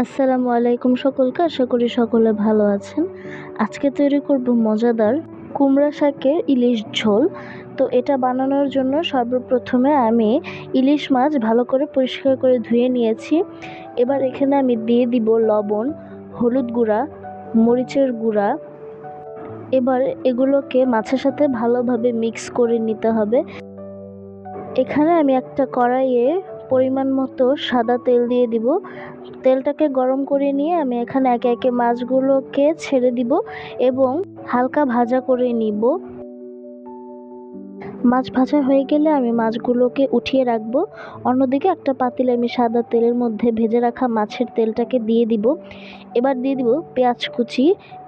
আসসালামু আলাইকুম সকলকে, আশা করি সকলে ভালো আছেন। আজকে তৈরি করব মজাদার কুমড়া শাকের ইলিশ ঝোল। তো এটা বানানোর জন্য সর্বপ্রথমে আমি ইলিশ মাছ ভালো করে পরিষ্কার করে ধুয়ে নিয়েছি। এবার এখানে আমি দিয়ে দিব লবণ, হলুদ গুঁড়া, মরিচের গুঁড়া। এবার এগুলোকে মাছের সাথে ভালোভাবে মিক্স করে নিতে হবে। এখানে আমি একটা কড়াইয়ে পরিমাণ মতো সাদা তেল দিয়ে দিব। তেলটাকে গরম করে নিয়ে আমি এখানে একে একে মাছগুলোকে ছেড়ে দিব এবং হালকা ভাজা করে নিব। মাছ ভাজা হয়ে গেলে আমি মাছগুলোকে উঠিয়ে রাখবো। অন্যদিকে একটা পাতিলে আমি সাদা তেলের মধ্যে ভেজে রাখা মাছের তেলটাকে দিয়ে দিব। এবার দিয়ে দিব পেঁয়াজ কুচি,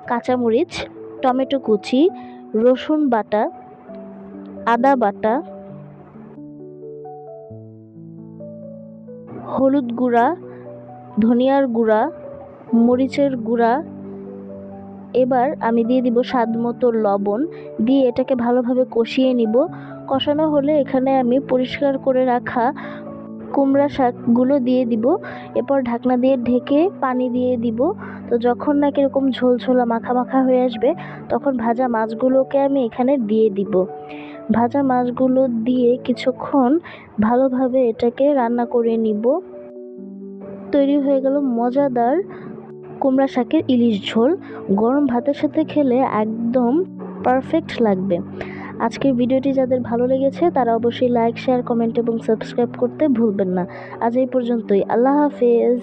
কাঁচামরিচ, টমেটো কুচি, রসুন বাটা, আদা বাটা, হলুদ গুঁড়া, ধনিয়ার গুঁড়া, মরিচের গুঁড়া। এবার আমি দিয়ে দিব স্বাদ মতো লবণ, দিয়ে এটাকে ভালোভাবে কষিয়ে নিব। কষানো হলে এখানে আমি পরিষ্কার করে রাখা কুমড়া শাকগুলো দিয়ে দিব। এরপর ঢাকনা দিয়ে ঢেকে পানি দিয়ে দিব। তো যখন না কিরকম ঝোলঝোলা মাখা মাখা হয়ে আসবে, তখন ভাজা মাছগুলোকে আমি এখানে দিয়ে দিব। ভাজা মাছগুলো দিয়ে কিছুক্ষণ ভালোভাবে এটাকে রান্না করে নিব। তৈরি হয়ে গেল মজাদার কুমড়া শাকের ইলিশ ঝোল। গরম ভাতের সাথে খেলে একদম পারফেক্ট লাগবে। আজকের ভিডিওটি যাদের ভালো লেগেছে তারা অবশ্যই লাইক, শেয়ার, কমেন্ট এবং সাবস্ক্রাইব করতে ভুলবেন না। আজ এই পর্যন্তই। আল্লাহ হাফেজ।